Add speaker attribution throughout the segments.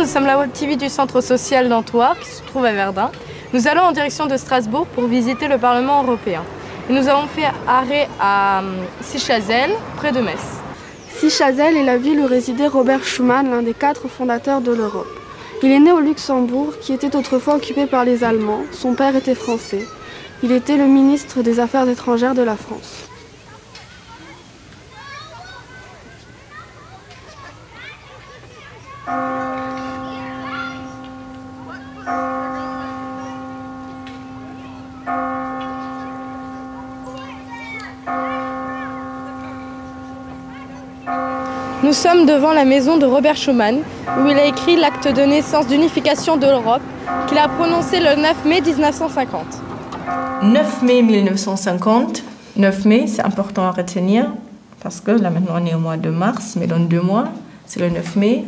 Speaker 1: nous sommes la Web TV du Centre social d'Antoine, qui se trouve à Verdun. Nous allons en direction de Strasbourg pour visiter le Parlement européen. Et nous avons fait arrêt à Sichazel, près de Metz.
Speaker 2: Sichazel est la ville où résidait Robert Schuman, l'un des 4 fondateurs de l'Europe. Il est né au Luxembourg, qui était autrefois occupé par les Allemands. Son père était français. Il était le ministre des Affaires étrangères de la France.
Speaker 1: Nous sommes devant la maison de Robert Schuman, où il a écrit l'acte de naissance d'unification de l'Europe, qu'il a prononcé le 9 mai 1950.
Speaker 3: 9 mai 1950, 9 mai, c'est important à retenir, parce que là maintenant on est au mois de mars, mais dans 2 mois, c'est le 9 mai,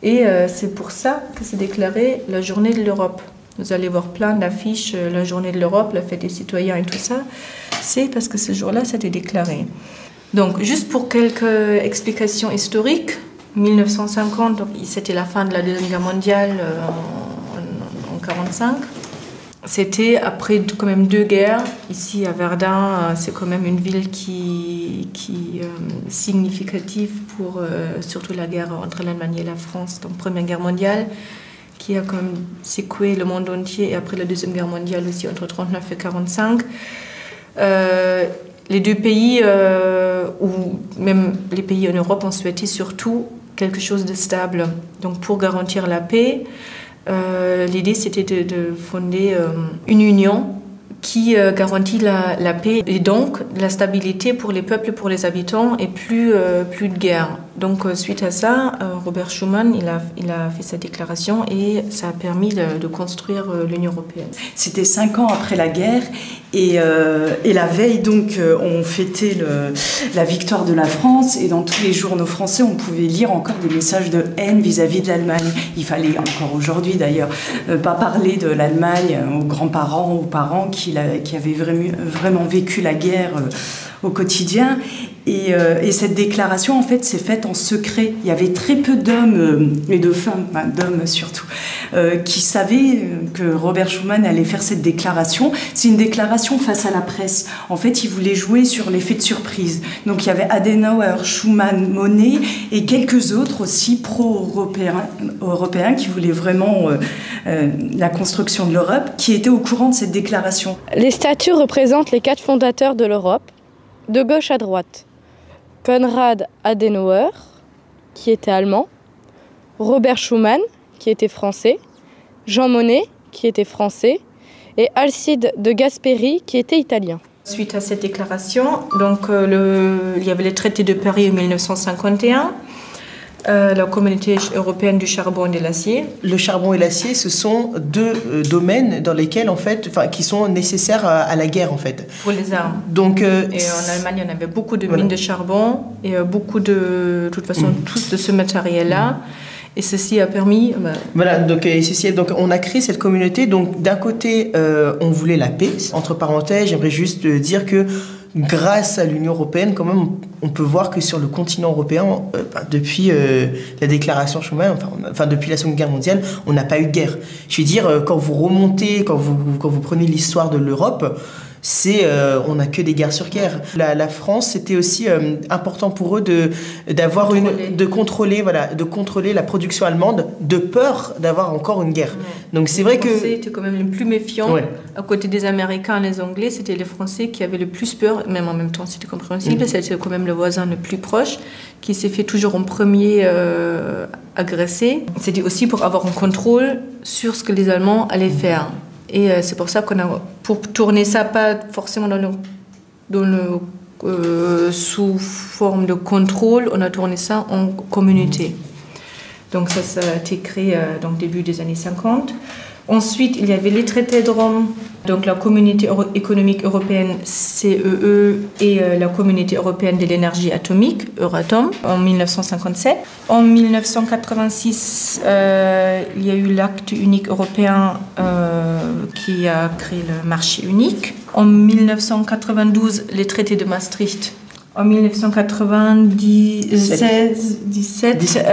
Speaker 3: et c'est pour ça que c'est déclaré la journée de l'Europe. Vous allez voir plein d'affiches, la journée de l'Europe, la fête des citoyens et tout ça, c'est parce que ce jour-là, ça a été déclaré. Donc, juste pour quelques explications historiques, 1950, c'était la fin de la Deuxième Guerre mondiale en 1945. C'était après quand même 2 guerres. Ici, à Verdun, c'est quand même une ville qui est significative pour surtout la guerre entre l'Allemagne et la France, donc Première Guerre mondiale, qui a quand même secoué le monde entier, et après la Deuxième Guerre mondiale aussi, entre 1939 et 1945. Les 2 pays, ou même les pays en Europe, ont souhaité surtout quelque chose de stable. Donc pour garantir la paix, l'idée c'était de fonder une union qui garantit la paix et donc la stabilité pour les peuples, pour les habitants, et plus de guerre. Donc suite à ça, Robert Schuman il a fait sa déclaration et ça a permis de construire l'Union européenne.
Speaker 4: C'était 5 ans après la guerre et la veille donc on fêtait la victoire de la France, et dans tous les journaux français on pouvait lire encore des messages de haine vis-à-vis de l'Allemagne. Il fallait encore aujourd'hui d'ailleurs pas parler de l'Allemagne aux grands-parents, aux parents qui avaient vraiment vécu la guerre au quotidien. Et cette déclaration, en fait, s'est faite en secret. Il y avait très peu d'hommes et de femmes, d'hommes surtout, qui savaient que Robert Schuman allait faire cette déclaration. C'est une déclaration face à la presse. En fait, il voulait jouer sur l'effet de surprise. Donc, il y avait Adenauer, Schuman, Monnet et quelques autres aussi pro-européens qui voulaient vraiment la construction de l'Europe, qui étaient au courant de cette déclaration.
Speaker 1: Les statues représentent les 4 fondateurs de l'Europe, de gauche à droite. Konrad Adenauer, qui était allemand, Robert Schuman, qui était français, Jean Monnet, qui était français, et Alcide de Gasperi, qui était italien.
Speaker 3: Suite à cette déclaration, donc, il y avait le traité de Paris en 1951, la communauté européenne du charbon et de l'acier.
Speaker 5: Le charbon et l'acier, ce sont 2 domaines dans lesquels, en fait, qui sont nécessaires à la guerre, en fait.
Speaker 3: Pour les armes.
Speaker 5: Donc,
Speaker 3: et en Allemagne, on avait beaucoup de mines de charbon et beaucoup de toute façon, tout de ce matériel-là. Et ceci a permis...
Speaker 5: Voilà, donc on a créé cette communauté. Donc, d'un côté, on voulait la paix. Entre parenthèses, j'aimerais juste dire que grâce à l'Union européenne, quand même, on peut voir que sur le continent européen, depuis la déclaration Schuman, depuis la Seconde Guerre mondiale, on n'a pas eu de guerre. Je veux dire, quand vous remontez, quand vous prenez l'histoire de l'Europe, on n'a que des guerres sur guerre. La France, c'était aussi important pour eux de contrôler la production allemande, de peur d'avoir encore une guerre. Donc c'est vrai que
Speaker 3: les Français étaient quand même les plus méfiants.
Speaker 5: Ouais.
Speaker 3: À côté des Américains et les Anglais, c'était les Français qui avaient le plus peur, même en même temps c'était compréhensible. C'était quand même le voisin le plus proche qui s'est fait toujours en premier agresser. C'était aussi pour avoir un contrôle sur ce que les Allemands allaient faire. Et c'est pour ça pour tourner ça, pas forcément sous forme de contrôle, on a tourné ça en communauté. Donc ça a été créé début des années 50. Ensuite, il y avait les traités de Rome, donc la Communauté économique européenne CEE et la Communauté européenne de l'énergie atomique, Euratom, en 1957. En 1986, il y a eu l'acte unique européen qui a créé le marché unique. En 1992, les traités de Maastricht En 1997,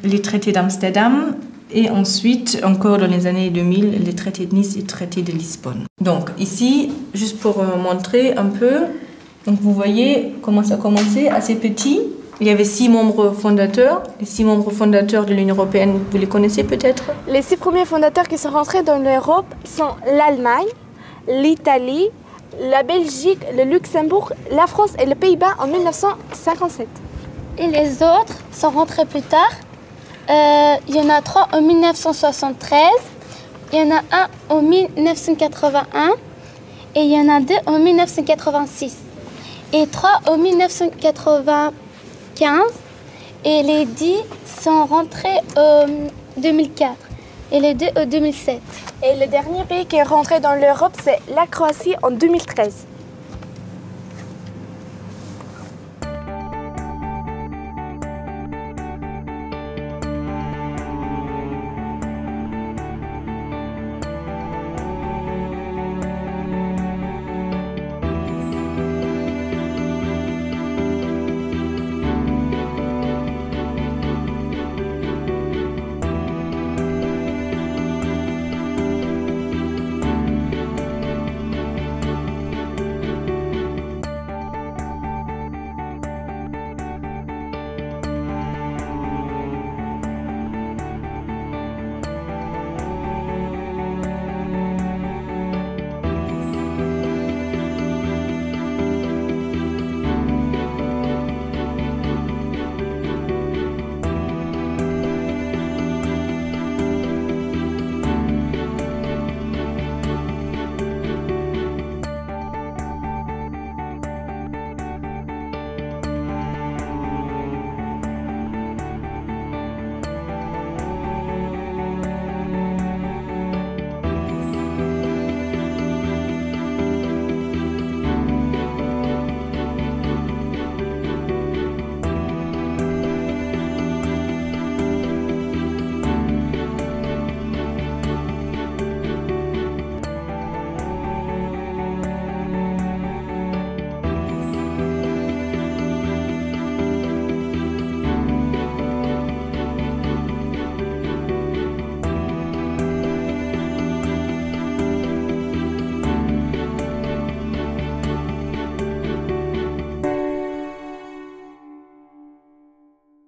Speaker 3: les traités d'Amsterdam et ensuite, encore dans les années 2000, les traités de Nice et le traité de Lisbonne. Donc ici, juste pour montrer un peu, donc vous voyez comment ça a commencé, assez petit. Il y avait 6 membres fondateurs. Les 6 membres fondateurs de l'Union européenne, vous les connaissez peut-être?
Speaker 2: Les 6 premiers fondateurs qui sont rentrés dans l'Europe sont l'Allemagne, l'Italie, la Belgique, le Luxembourg, la France et les Pays-Bas en 1957.
Speaker 6: Et les autres sont rentrés plus tard. Il y en a 3 en 1973, il y en a 1 en 1981 et il y en a 2 en 1986 et 3 en 1995 et les 10 sont rentrés en 2004 et les 2 en 2007.
Speaker 2: Et le dernier pays qui est rentré dans l'Europe, c'est la Croatie en 2013.